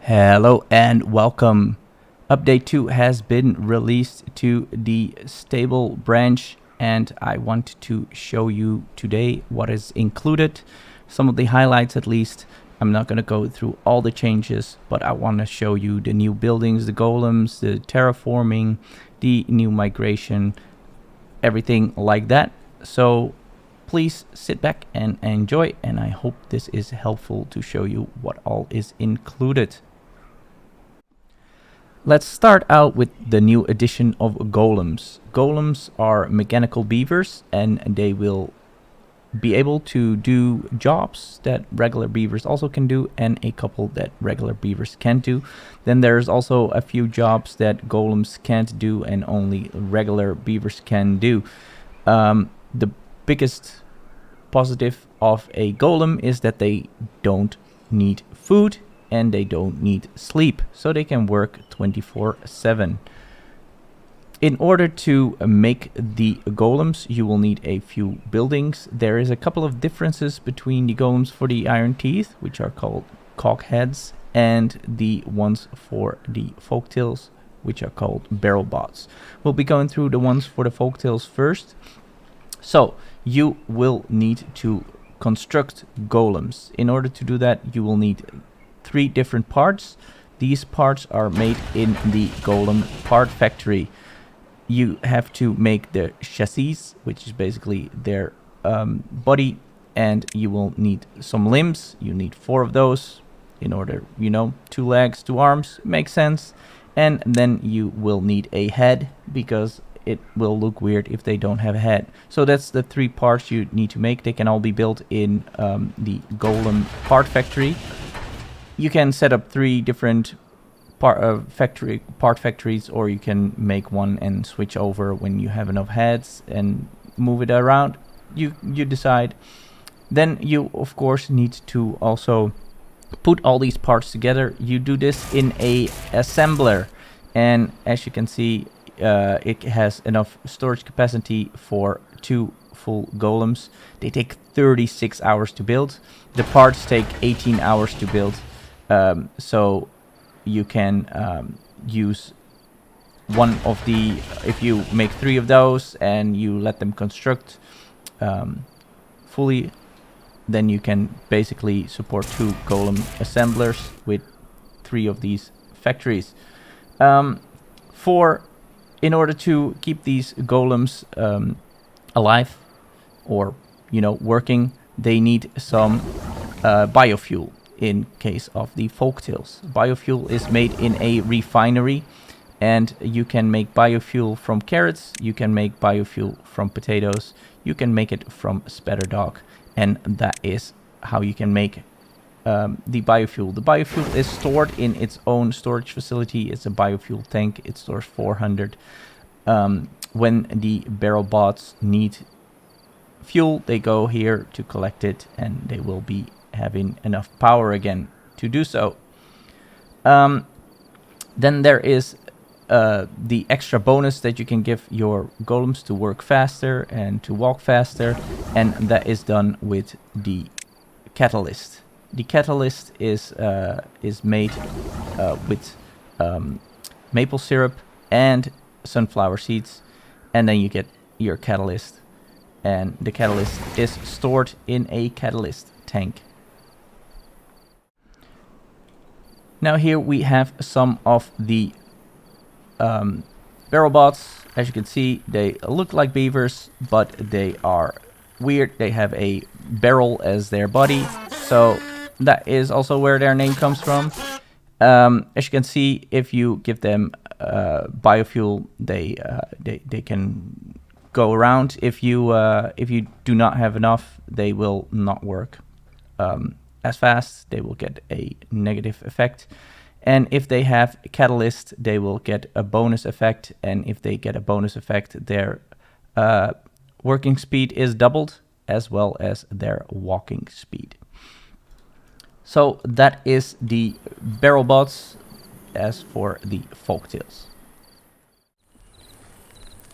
Hello and welcome. Update 2 has been released to the stable branch, and I want to show you today what is included, some of the highlights at least. I'm not going to go through all the changes, but I want to show you the new buildings, the golems, the terraforming, the new migration, everything like that. So please sit back and enjoy, and I hope this is helpful to show you what all is included. Let's start out with the new addition of golems. Golems are mechanical beavers, and they will be able to do jobs that regular beavers also can do, and a couple that regular beavers can't do. Then there's also a few jobs that golems can't do and only regular beavers can do. The biggest positive of a golem is that they don't need food and they don't need sleep, so they can work 24/7. In order to make the golems, you will need a few buildings. There is a couple of differences between the golems for the iron teeth, which are called cogheads, and the ones for the folktails, which are called barrel bots. We'll be going through the ones for the folktails first. So you will need to construct golems. In order to do that, you will need 3 different parts. These parts are made in the golem part factory. You have to make the chassis, which is basically their body, and you will need some limbs. You need 4 of those in order, 2 legs, 2 arms, makes sense. And then you will need a head, because it will look weird if they don't have a head. So that's the 3 parts you need to make. They can all be built in the golem part factory. You can set up 3 different part factories, or you can make one and switch over when you have enough heads and move it around. You decide. Then you of course need to also put all these parts together. You do this in a assembler, and as you can see, it has enough storage capacity for 2 full golems. They take 36 hours to build. The parts take 18 hours to build. So you can use one of the, if you make 3 of those and you let them construct fully, then you can basically support 2 golem assemblers with 3 of these factories. In order to keep these golems alive or working, they need some biofuel. In case of the folktails, biofuel is made in a refinery, and you can make biofuel from carrots, you can make biofuel from potatoes, you can make it from spatter dog, and that is how you can make the biofuel. The biofuel is stored in its own storage facility. It's a biofuel tank. It stores 400. When the barrel bots need fuel, they go here to collect it, and they will be having enough power again to do so. Then there is the extra bonus that you can give your golems to work faster and to walk faster, and that is done with the catalyst. The catalyst is made with maple syrup and sunflower seeds, and then you get your catalyst, and the catalyst is stored in a catalyst tank. Now here we have some of the barrel bots. As you can see, they look like beavers, but they are weird. They have a barrel as their body, so that is also where their name comes from. As you can see, if you give them biofuel, they can go around. If you do not have enough, they will not work as fast. They will get a negative effect, and if they have a catalyst, they will get a bonus effect, and if they get a bonus effect, their working speed is doubled, as well as their walking speed. So that is the barrel bots. As for the folktails,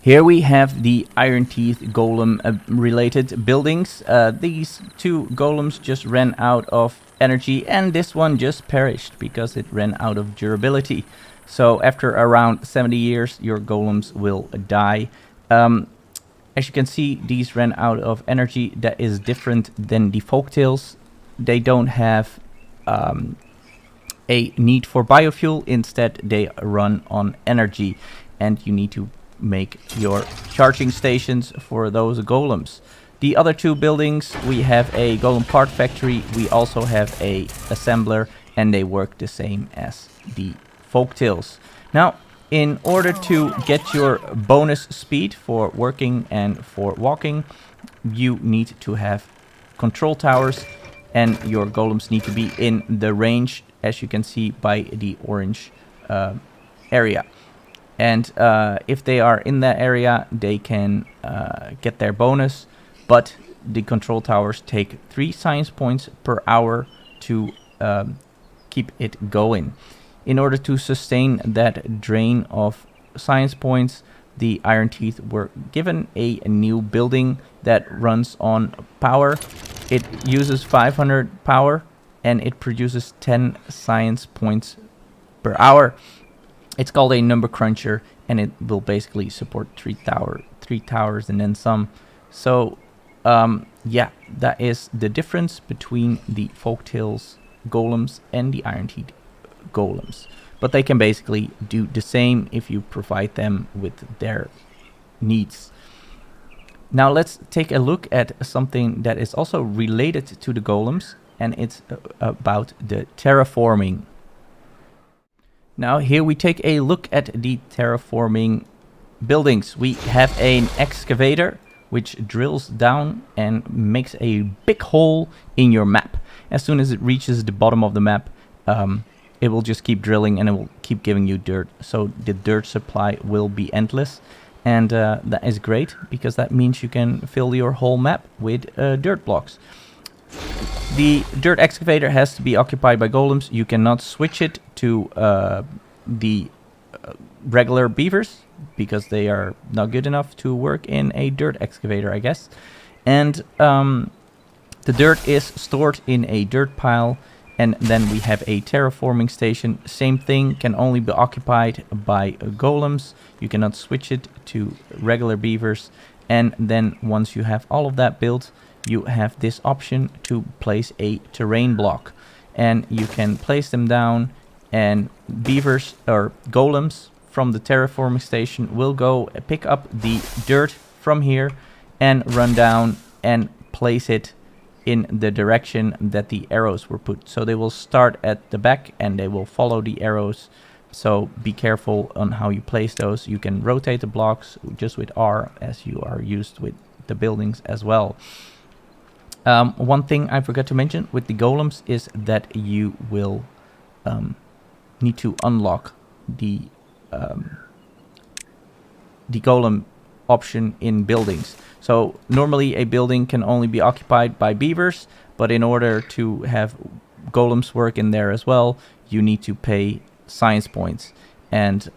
here we have the Iron Teeth golem related buildings. These 2 golems just ran out of energy, and this one just perished because it ran out of durability. So after around 70 years, your golems will die. As you can see, these ran out of energy. That is different than the folktales. They don't have a need for biofuel. Instead, they run on energy, and you need to make your charging stations for those golems. The other two buildings, we have a golem part factory. We also have a assembler, and they work the same as the folktales. Now, in order to get your bonus speed for working and for walking, you need to have control towers, and your golems need to be in the range, as you can see by the orange area. And if they are in that area, they can get their bonus, but the control towers take 3 science points per hour to keep it going. In order to sustain that drain of science points, the Iron Teeth were given a new building that runs on power. It uses 500 power, and it produces 10 science points per hour. It's called a number cruncher, and it will basically support 3 towers and then some. So, yeah, that is the difference between the folktales golems and the Iron Teeth golems. But they can basically do the same if you provide them with their needs. Now let's take a look at something that is also related to the golems, and it's about the terraforming. Now here we take a look at the terraforming buildings. We have an excavator which drills down and makes a big hole in your map. As soon as it reaches the bottom of the map, it will just keep drilling and it will keep giving you dirt. So the dirt supply will be endless. And that is great, because that means you can fill your whole map with dirt blocks. The dirt excavator has to be occupied by golems. You cannot switch it to the regular beavers, because they are not good enough to work in a dirt excavator, I guess. And the dirt is stored in a dirt pile. And then we have a terraforming station. Same thing, can only be occupied by golems. You cannot switch it to regular beavers. And then once you have all of that built, you have this option to place a terrain block. And you can place them down, and beavers or golems from the terraforming station will go pick up the dirt from here and run down and place it in the direction that the arrows were put. So they will start at the back and they will follow the arrows. So be careful on how you place those. You can rotate the blocks just with R, as you are used with the buildings as well. One thing I forgot to mention with the golems is that you will need to unlock the golem option in buildings. So normally a building can only be occupied by beavers, but in order to have golems work in there as well, you need to pay science points. And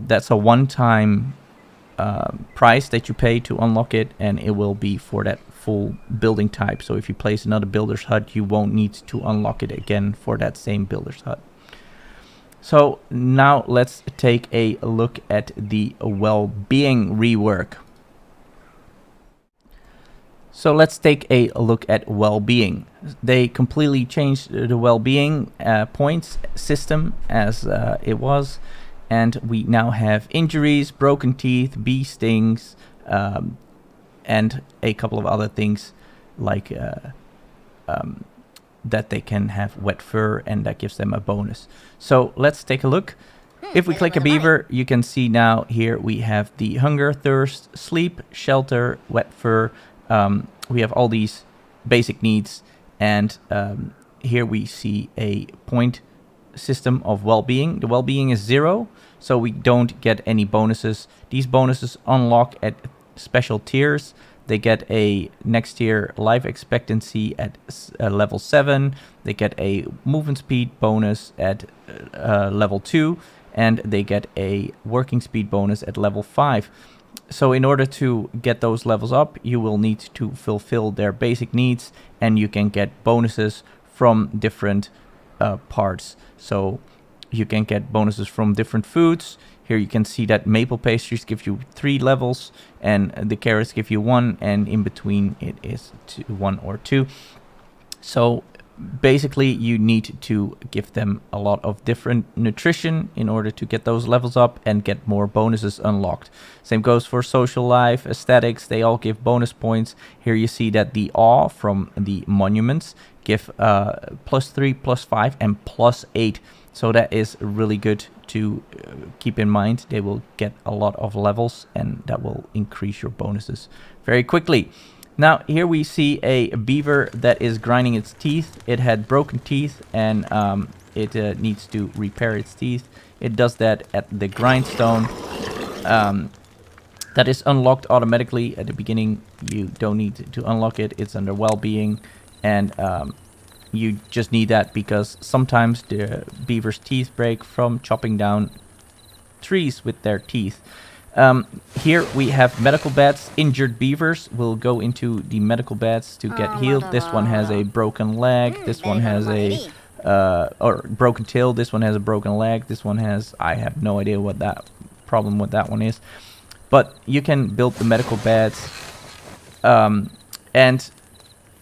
that's a one-time price that you pay to unlock it, and it will be for that full building type. So if you place another builder's hut, you won't need to unlock it again for that same builder's hut. So now let's take a look at the well-being rework. So let's take a look at well-being. They completely changed the well-being points system as it was. And we now have injuries, broken teeth, bee stings, and a couple of other things like that they can have wet fur, and that gives them a bonus. So let's take a look. If we click a beaver, you can see now here we have the hunger, thirst, sleep, shelter, wet fur. We have all these basic needs, and here we see a point system of well-being. The well-being is 0, so we don't get any bonuses. These bonuses unlock at special tiers. They get a next tier life expectancy at level 7. They get a movement speed bonus at level 2, and they get a working speed bonus at level 5. So in order to get those levels up, you will need to fulfill their basic needs, and you can get bonuses from different parts. So you can get bonuses from different foods. Here you can see that maple pastries give you 3 levels, and the carrots give you 1, and in between it is 1 or 2. So basically you need to give them a lot of different nutrition in order to get those levels up and get more bonuses unlocked. Same goes for social life, aesthetics, they all give bonus points. Here you see that the awe from the monuments give +3, +5, and +8. So that is really good to keep in mind. They will get a lot of levels, and that will increase your bonuses very quickly. Now here we see a beaver that is grinding its teeth. It had broken teeth, and it needs to repair its teeth. It does that at the grindstone. That is unlocked automatically at the beginning. You don't need to unlock it. It's under well-being, and you just need that because sometimes the beaver's teeth break from chopping down trees with their teeth. Here we have medical beds. Injured beavers will go into the medical beds to get healed. This one has a broken leg. This one has a or broken tail. This one has a broken leg. This one has, I have no idea what that problem with that one is. But you can build the medical beds, and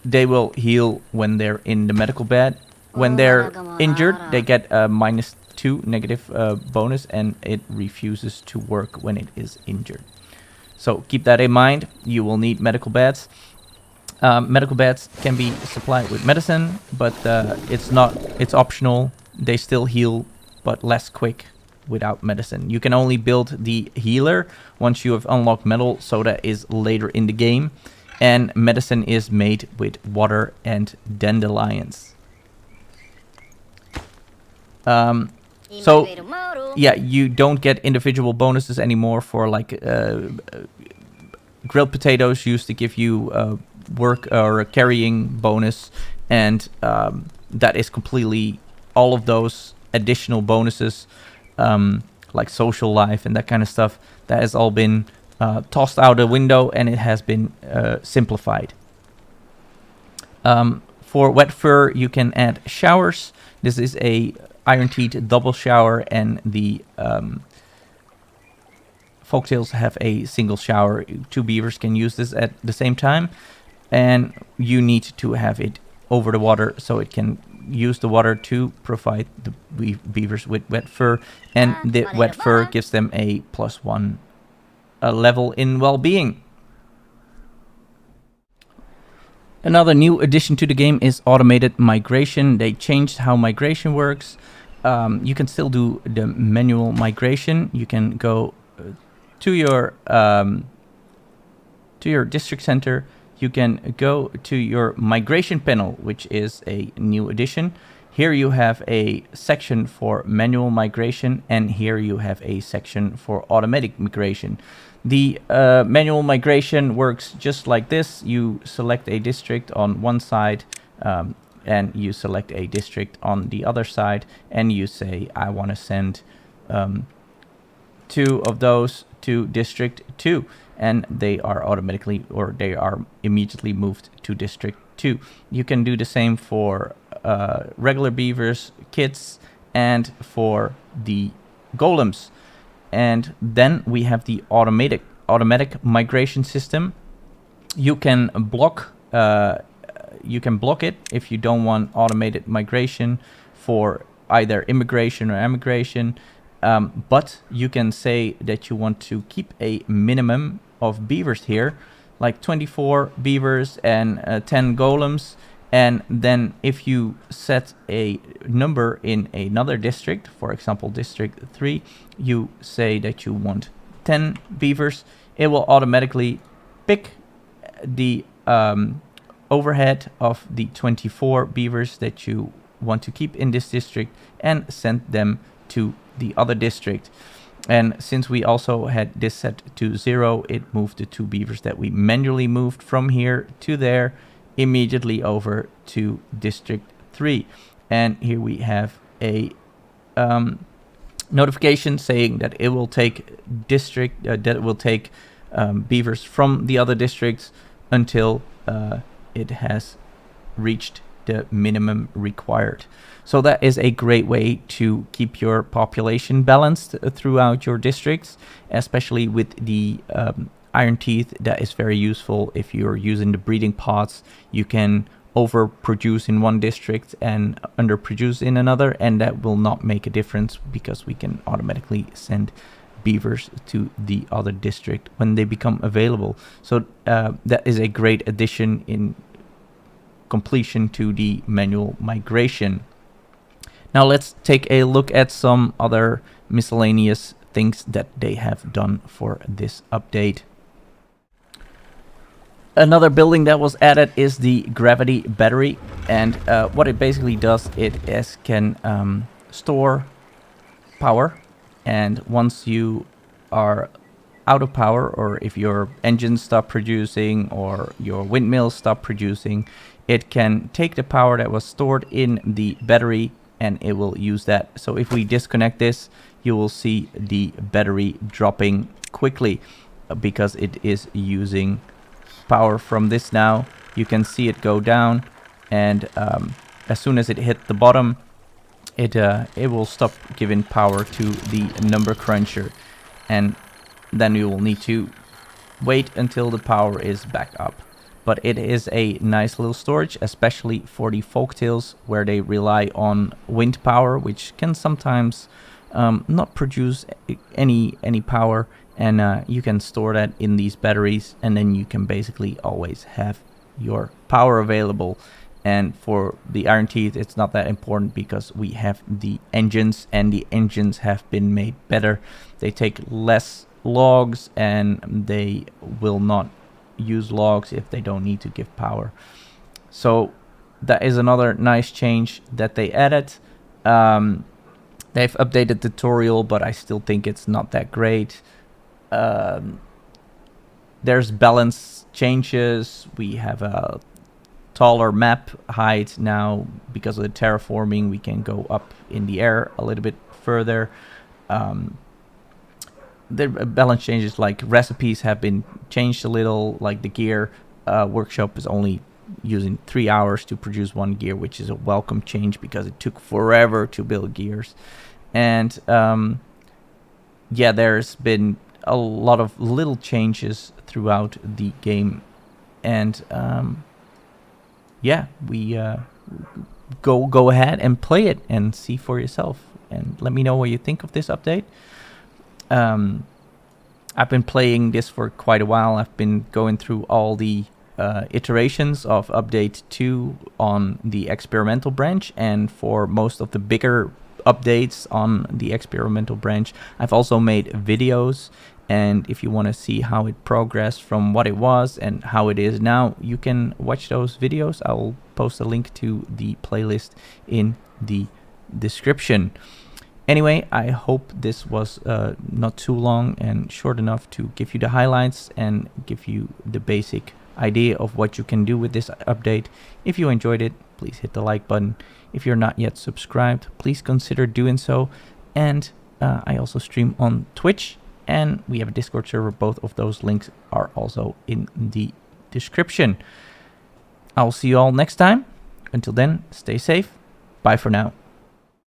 they will heal when they're in the medical bed. When they're injured, they get a -2 negative bonus, and it refuses to work when it is injured. So keep that in mind. You will need medical beds. Medical beds can be supplied with medicine, but it's optional. They still heal, but less quick without medicine. You can only build the healer once you have unlocked metal, so that is later in the game. And medicine is made with water and dandelions. So, yeah, you don't get individual bonuses anymore for like grilled potatoes used to give you work or a carrying bonus, and that is completely all of those additional bonuses, like social life and that kind of stuff. That has all been tossed out the window, and it has been simplified. For wet fur, you can add showers. This is a Iron Teeth double shower, and the folktails have a single shower. 2 beavers can use this at the same time, and you need to have it over the water so it can use the water to provide the beavers with wet fur, and the wet fur gives them a +1 level in well-being. Another new addition to the game is automated migration. They changed how migration works. You can still do the manual migration. You can go to your district center. You can go to your migration panel, which is a new addition. Here you have a section for manual migration, and here you have a section for automatic migration. The manual migration works just like this. You select a district on one side, and you select a district on the other side, and you say, I want to send 2 of those to District 2, and they are automatically, or they are immediately moved to District 2. You can do the same for regular beavers, kids, and for the golems. And then we have the automatic migration system. You can block it if you don't want automated migration for either immigration or emigration. But you can say that you want to keep a minimum of beavers here, like 24 beavers and 10 golems. And then if you set a number in another district, for example, District 3, you say that you want 10 beavers, it will automatically pick the overhead of the 24 beavers that you want to keep in this district and send them to the other district. And since we also had this set to 0, it moved the 2 beavers that we manually moved from here to there immediately over to District 3. And here we have a notification saying that it will take beavers from the other districts until it has reached the minimum required. So that is a great way to keep your population balanced throughout your districts, especially with the iron teeth. That is very useful if you're using the breeding pods. You can overproduce in one district and underproduce in another, and that will not make a difference because we can automatically send beavers to the other district when they become available. So that is a great addition in completion to the manual migration. Now let's take a look at some other miscellaneous things that they have done for this update. Another building that was added is the gravity battery, and what it basically does, it can store power, and once you are out of power, or if your engines stop producing or your windmills stop producing, it can take the power that was stored in the battery and it will use that. So if we disconnect this, you will see the battery dropping quickly because it is using power from this now. You can see it go down, and as soon as it hit the bottom, it will stop giving power to the number cruncher, and then you will need to wait until the power is back up. But it is a nice little storage, especially for the folktales where they rely on wind power, which can sometimes not produce any power, and you can store that in these batteries, and then you can basically always have your power available. And for the iron teeth, it's not that important because we have the engines, and the engines have been made better. They take less logs, and they will not use logs if they don't need to give power. So that is another nice change that they added. They've updated the tutorial, but I still think it's not that great. There's balance changes. We have a taller map height now because of the terraforming. We can go up in the air a little bit further. The balance changes, like recipes have been changed a little, like the gear workshop is only using 3 hours to produce one gear, which is a welcome change because it took forever to build gears. And yeah, there's been a lot of little changes throughout the game, and yeah, we go ahead and play it and see for yourself, and let me know what you think of this update. I've been playing this for quite a while. I've been going through all the iterations of update 2 on the experimental branch, and for most of the bigger updates on the experimental branch, I've also made videos. And if you want to see how it progressed from what it was and how it is now, you can watch those videos. I will post a link to the playlist in the description. Anyway, I hope this was not too long and short enough to give you the highlights and give you the basic idea of what you can do with this update. If you enjoyed it, please hit the like button. If you're not yet subscribed, please consider doing so. And I also stream on Twitch, and we have a Discord server. Both of those links are also in the description. I'll see you all next time. Until then, stay safe. Bye for now.